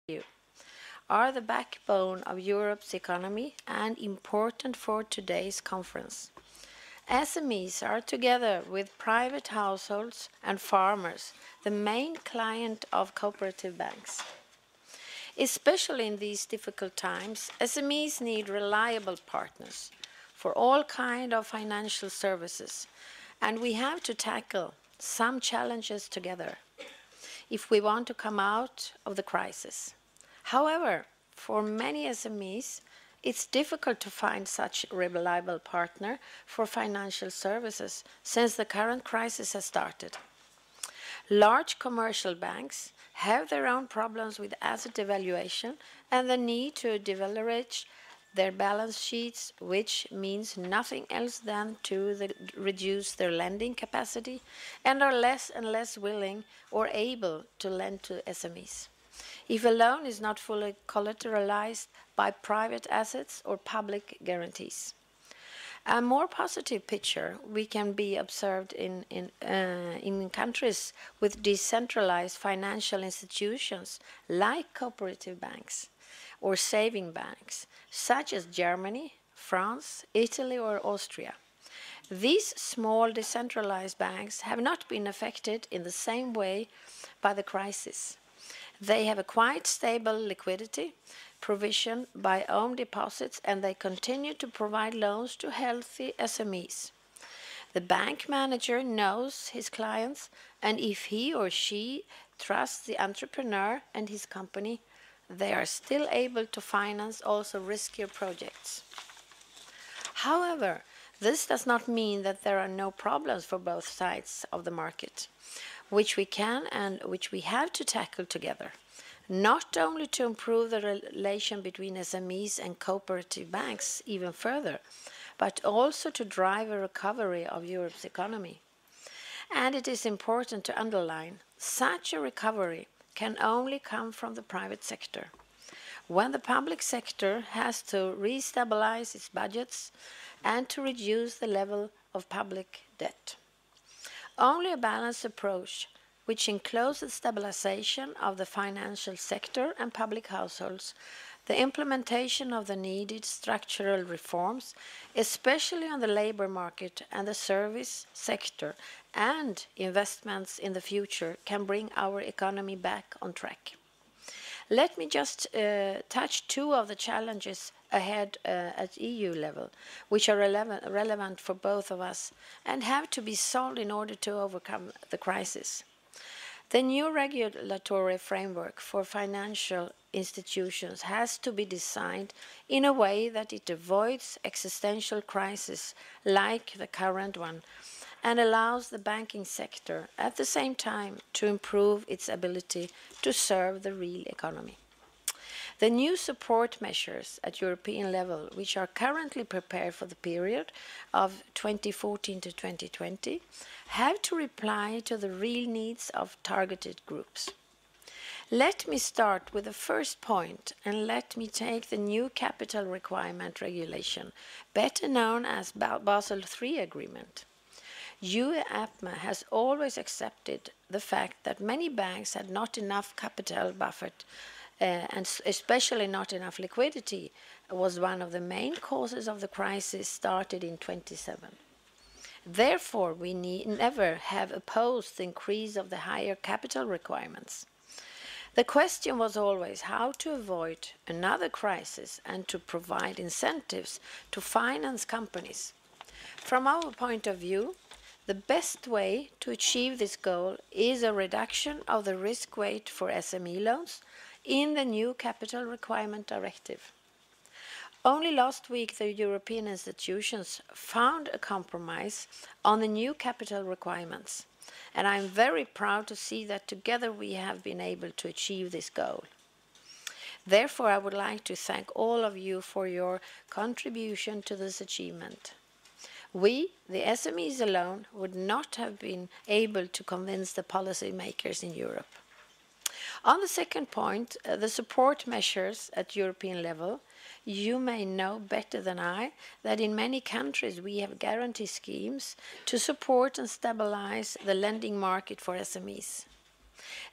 you are the backbone of Europe's economy and important for today's conference. SMEs are, together with private households and farmers, the main client of cooperative banks. Especially in these difficult times, SMEs need reliable partners for all kinds of financial services, and we have to tackle some challenges together if we want to come out of the crisis. However, for many SMEs, it's difficult to find such a reliable partner for financial services since the current crisis has started. Large commercial banks have their own problems with asset evaluation and the need to deleverage their balance sheets, which means nothing else than to reduce their lending capacity and are less and less willing or able to lend to SMEs. If a loan is not fully collateralized by private assets or public guarantees. A more positive picture we can be observed in countries with decentralized financial institutions like cooperative banks or saving banks, such as Germany, France, Italy, or Austria. These small decentralized banks have not been affected in the same way by the crisis. They have a quite stable liquidity provision by own deposits, and they continue to provide loans to healthy SMEs. The bank manager knows his clients, and if he or she trusts the entrepreneur and his company, they are still able to finance also riskier projects. However, this does not mean that there are no problems for both sides of the market, which we can and which we have to tackle together, not only to improve the relation between SMEs and cooperative banks even further, but also to drive a recovery of Europe's economy. And it is important to underline, such a recovery can only come from the private sector. When the public sector has to restabilize its budgets and to reduce the level of public debt. Only a balanced approach, which includes the stabilization of the financial sector and public households, the implementation of the needed structural reforms, especially on the labor market and the service sector, and investments in the future can bring our economy back on track. Let me just touch two of the challenges ahead at EU level, which are relevant for both of us and have to be solved in order to overcome the crisis. The new regulatory framework for financial institutions has to be designed in a way that it avoids existential crises like the current one and allows the banking sector at the same time to improve its ability to serve the real economy. The new support measures at European level, which are currently prepared for the period of 2014 to 2020, have to reply to the real needs of targeted groups. Let me start with the first point and let me take the new capital requirement regulation, better known as Basel III Agreement. EAPMA has always accepted the fact that many banks had not enough capital buffer and especially not enough liquidity was one of the main causes of the crisis started in 2007. Therefore, we never have opposed the increase of the higher capital requirements. The question was always how to avoid another crisis and to provide incentives to finance companies. From our point of view, the best way to achieve this goal is a reduction of the risk weight for SME loans in the new Capital Requirement Directive. Only last week the European institutions found a compromise on the new capital requirements, and I am very proud to see that together we have been able to achieve this goal. Therefore, I would like to thank all of you for your contribution to this achievement. We, the SMEs alone, would not have been able to convince the policymakers in Europe. On the second point, the support measures at European level, you may know better than I that in many countries we have guarantee schemes to support and stabilize the lending market for SMEs.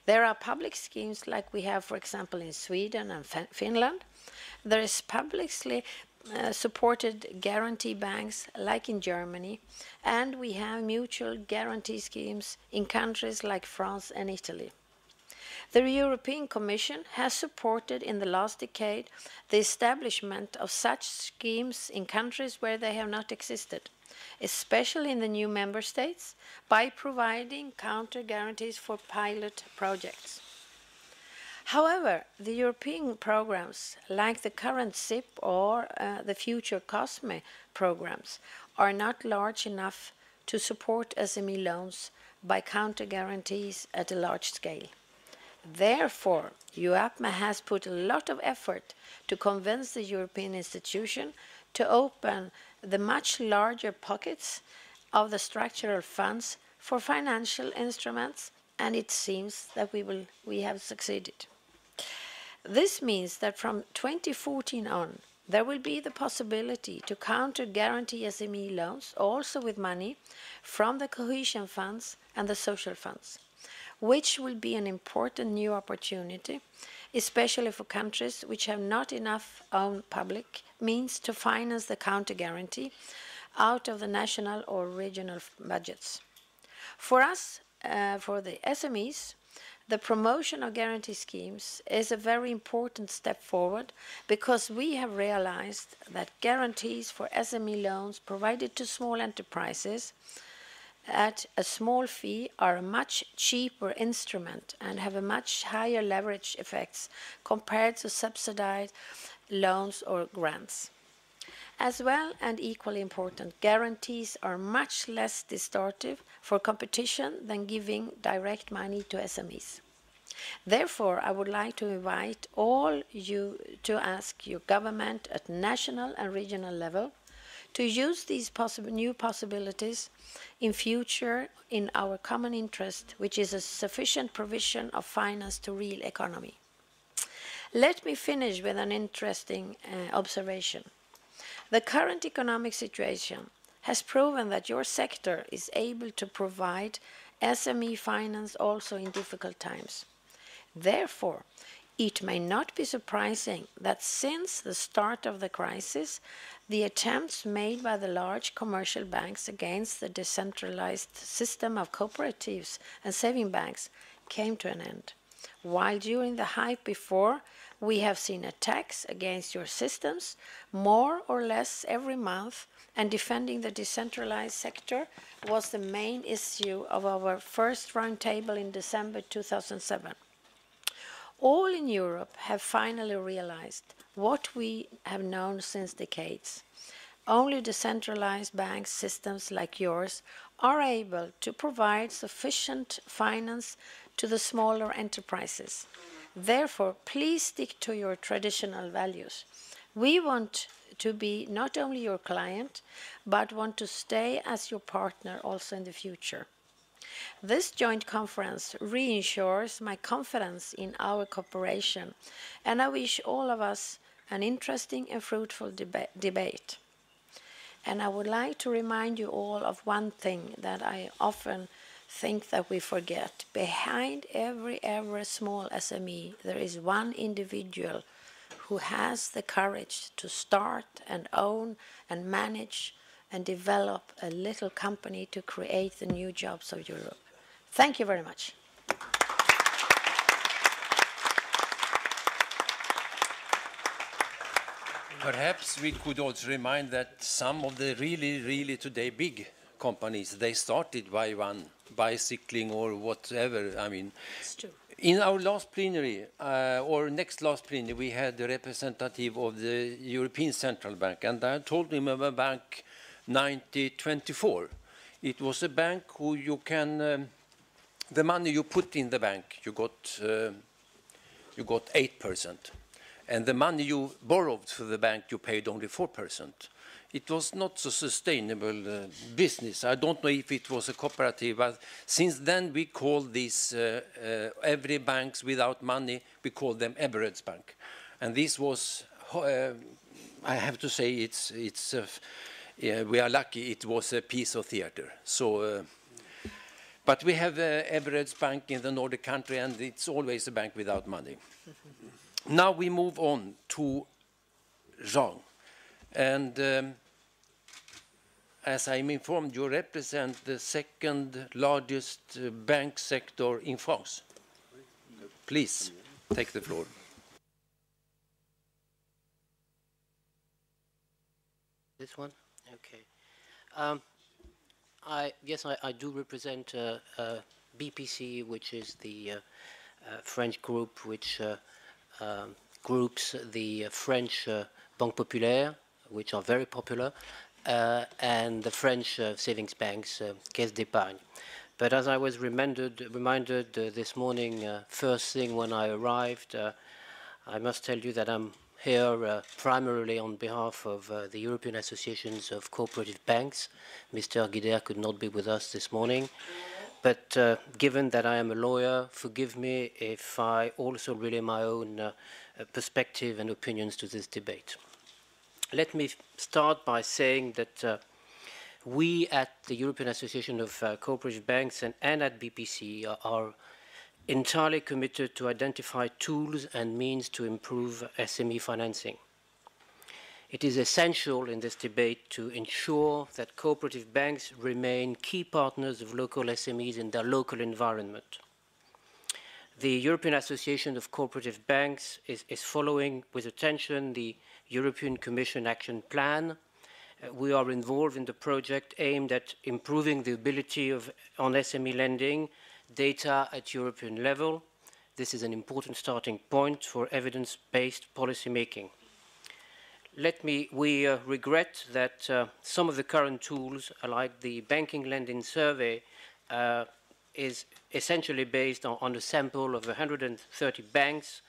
There are public schemes like we have, for example, in Sweden and Finland. There is publicly supported guarantee banks like in Germany, and we have mutual guarantee schemes in countries like France and Italy. The European Commission has supported in the last decade the establishment of such schemes in countries where they have not existed, especially in the new member states, by providing counter guarantees for pilot projects. However, the European programs, like the current SIP or the future COSME programs, are not large enough to support SME loans by counter guarantees at a large scale. Therefore, UAPME has put a lot of effort to convince the European institution to open the much larger pockets of the structural funds for financial instruments, and it seems that we have succeeded. This means that from 2014 on, there will be the possibility to counter guarantee SME loans also with money from the cohesion funds and the social funds, which will be an important new opportunity, especially for countries which have not enough own public means to finance the counter guarantee out of the national or regional budgets. For us, for the SMEs, the promotion of guarantee schemes is a very important step forward because we have realized that guarantees for SME loans provided to small enterprises at a small fee are a much cheaper instrument and have a much higher leverage effects compared to subsidized loans or grants. As well, and equally important, guarantees are much less distortive for competition than giving direct money to SMEs. Therefore, I would like to invite all you to ask your government at national and regional level to use these new possibilities in future in our common interest, which is a sufficient provision of finance to real economy. Let me finish with an interesting observation. The current economic situation has proven that your sector is able to provide SME finance also in difficult times. Therefore, it may not be surprising that since the start of the crisis, the attempts made by the large commercial banks against the decentralized system of cooperatives and saving banks came to an end. While during the hype before, we have seen attacks against your systems more or less every month, and defending the decentralized sector was the main issue of our first roundtable in December 2007. All in Europe have finally realized what we have known since decades. Only decentralized bank systems like yours are able to provide sufficient finance to the smaller enterprises. Therefore, please stick to your traditional values. We want to be not only your client, but want to stay as your partner also in the future. This joint conference reassures my confidence in our cooperation, and I wish all of us an interesting and fruitful debate. And I would like to remind you all of one thing that I often think that we forget. Behind every small SME, there is one individual who has the courage to start and own and manage and develop a little company to create the new jobs of Europe. Thank you very much. Perhaps we could also remind that some of the really today big companies, they started by one bicycling or whatever. I mean, It's true. in our last plenary, or next last plenary, we had the representative of the European Central Bank, and I told him about Bank 9024. It was a bank who you can, the money you put in the bank, you got 8%. And the money you borrowed for the bank, you paid only 4%. It was not so sustainable business. I don't know if it was a cooperative, but since then we call these every banks without money, we call them Ebberöds Bank. And this was, I have to say, we are lucky it was a piece of theater. So But we have Everett's Bank in the Nordic country, and it's always a bank without money. Now we move on to Jean. And as I'm informed, you represent the second largest bank sector in France. Please, take the floor. This one? Okay. Yes, I do represent BPC, which is the French group which groups the French Banque Populaire, which are very popular, and the French savings banks, Caisse d'Épargne. But as I was reminded this morning, first thing when I arrived, I must tell you that I'm here primarily on behalf of the European Associations of Cooperative Banks. Mr. Guider could not be with us this morning. But given that I am a lawyer, forgive me if I also relay my own perspective and opinions to this debate. Let me start by saying that we at the European Association of Cooperative Banks and at BPC are entirely committed to identify tools and means to improve SME financing. It is essential in this debate to ensure that cooperative banks remain key partners of local SMEs in their local environment. The European Association of Cooperative Banks is following with attention the European Commission Action Plan. We are involved in the project aimed at improving the ability on SME lending data at European level. This is an important starting point for evidence-based policy making. We regret that some of the current tools, like the banking lending survey, is essentially based on a sample of 130 banks,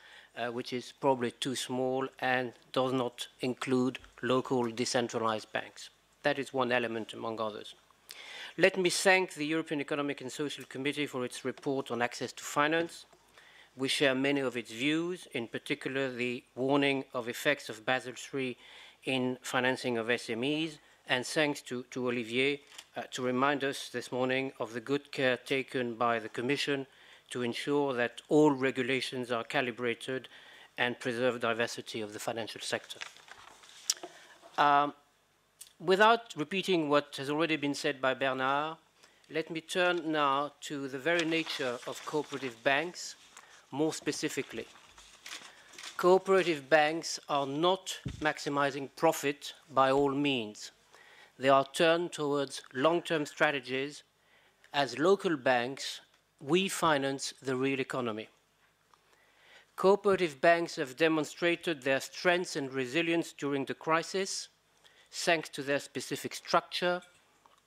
which is probably too small and does not include local decentralized banks. That is one element among others. Let me thank the European Economic and Social Committee for its report on access to finance. We share many of its views, in particular the warning of effects of Basel III in financing of SMEs, and thanks to Olivier to remind us this morning of the good care taken by the Commission to ensure that all regulations are calibrated and preserve diversity of the financial sector. Without repeating what has already been said by Bernard, let me turn now to the very nature of cooperative banks. More specifically, cooperative banks are not maximizing profit by all means. They are turned towards long-term strategies. As local banks, we finance the real economy. Cooperative banks have demonstrated their strengths and resilience during the crisis, thanks to their specific structure,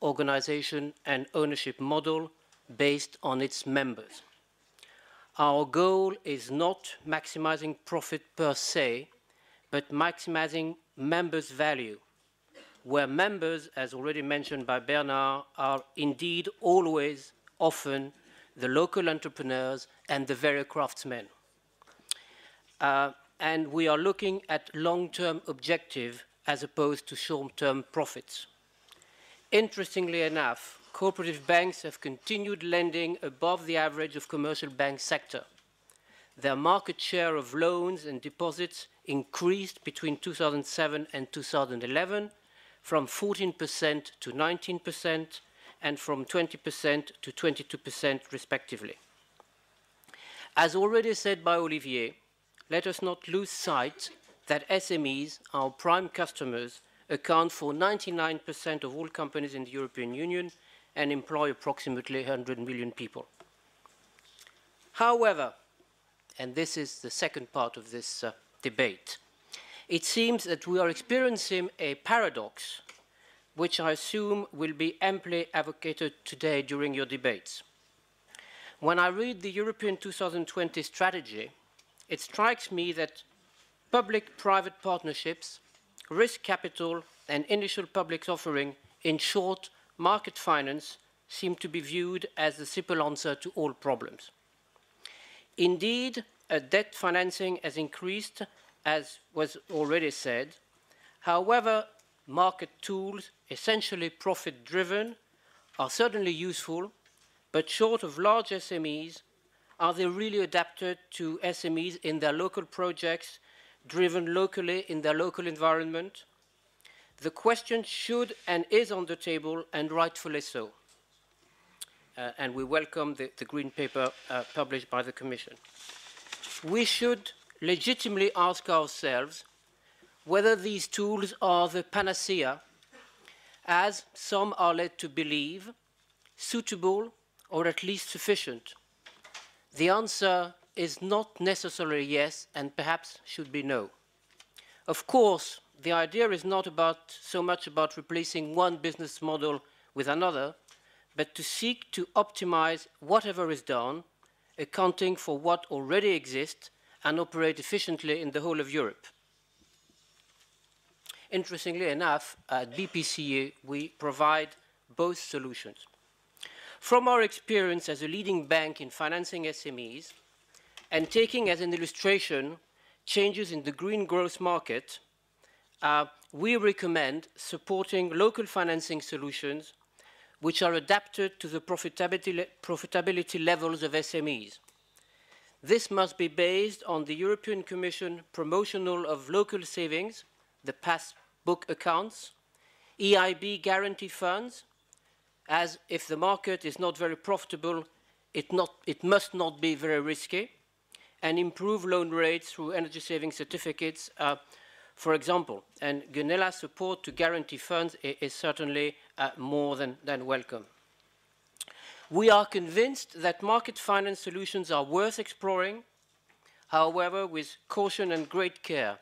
organization, and ownership model based on its members. Our goal is not maximizing profit per se, but maximizing members' value, where members, as already mentioned by Bernard, are indeed always, often, the local entrepreneurs and the very craftsmen. And we are looking at long-term objective as opposed to short-term profits. Interestingly enough, cooperative banks have continued lending above the average of commercial bank sector. Their market share of loans and deposits increased between 2007 and 2011 from 14% to 19% and from 20% to 22% respectively. As already said by Olivier, let us not lose sight that SMEs, our prime customers, account for 99% of all companies in the European Union and employ approximately 100 million people. However, and this is the second part of this debate, it seems that we are experiencing a paradox, which I assume will be amply advocated today during your debates. When I read the European 2020 strategy, it strikes me that public-private partnerships, risk capital, and initial public offering, in short, market finance, seem to be viewed as the simple answer to all problems. Indeed, debt financing has increased, as was already said. However, market tools, essentially profit-driven, are certainly useful, but short of large SMEs, are they really adapted to SMEs in their local projects, driven locally in their local environment? The question should and is on the table, and rightfully so. And we welcome the Green Paper published by the Commission. We should legitimately ask ourselves whether these tools are the panacea, as some are led to believe, suitable, or at least sufficient. The answer is not necessarily yes, and perhaps should be no. Of course, the idea is not so much about replacing one business model with another, but to seek to optimize whatever is done, accounting for what already exists and operate efficiently in the whole of Europe. Interestingly enough, at BPCE, we provide both solutions. From our experience as a leading bank in financing SMEs, and taking as an illustration changes in the green growth market, we recommend supporting local financing solutions which are adapted to the profitability levels of SMEs. This must be based on the European Commission promotional of local savings, the passbook accounts, EIB guarantee funds, as if the market is not very profitable, it must not be very risky, and improve loan rates through energy saving certificates, for example. And Gunnella's support to guarantee funds is certainly more than welcome. We are convinced that market finance solutions are worth exploring, however, with caution and great care.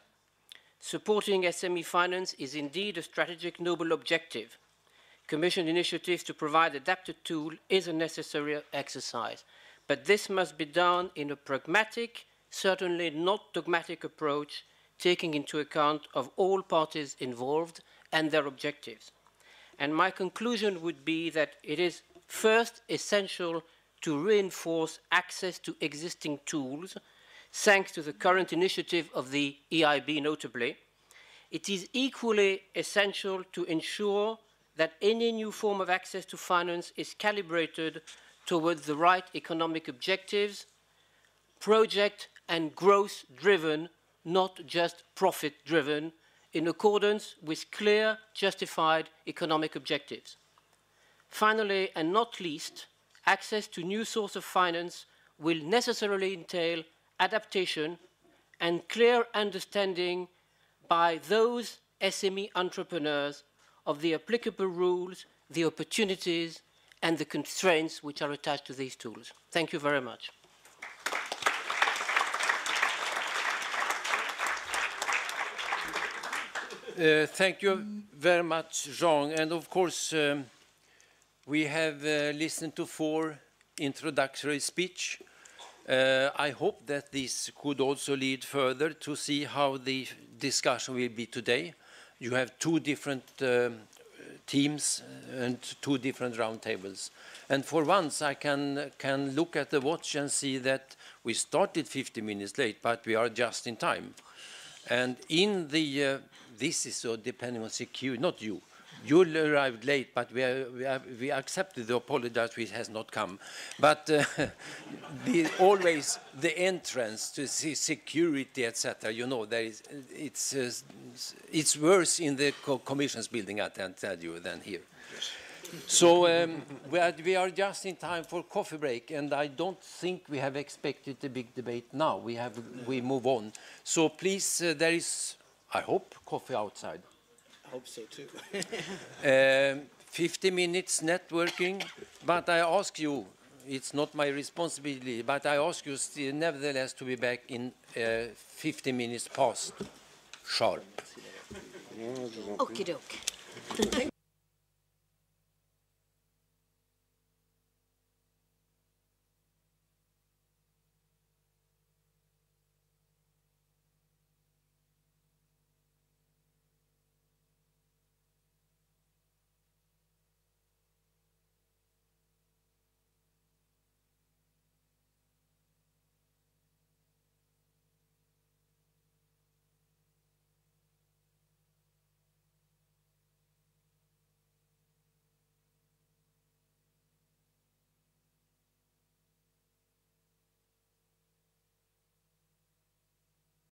Supporting SME finance is indeed a strategic noble objective. Commission initiatives to provide adapted tools is a necessary exercise, but this must be done in a pragmatic, certainly not dogmatic approach, taking into account of all parties involved and their objectives. And my conclusion would be that it is first essential to reinforce access to existing tools, thanks to the current initiative of the EIB notably. It is equally essential to ensure that any new form of access to finance is calibrated towards the right economic objectives, project and growth driven, not just profit driven, in accordance with clear, justified economic objectives. Finally, and not least, access to new sources of finance will necessarily entail adaptation and clear understanding by those SME entrepreneurs of the applicable rules, the opportunities, and the constraints which are attached to these tools. Thank you very much. Thank you very much, Jean. And of course, we have listened to 4 introductory speeches. I hope that this could also lead further to see how the discussion will be today. You have 2 different teams and 2 different roundtables. And for once, I can look at the watch and see that we started 50 minutes late, but we are just in time. And in the, this is so depending on security, not you. You arrived late, but we accepted the apology that it has not come. But always the entrance to see security, etc. You know, there is, it's worse in the Commission's building, I can tell you, than here. Yes. So we are just in time for coffee break, and I don't think we have expected a big debate now. We move on. So please, there is, I hope, coffee outside. I hope so too. 50 minutes networking, but I ask you, it's not my responsibility, but I ask you still, nevertheless, to be back in 50 minutes past sharp. Okie doke.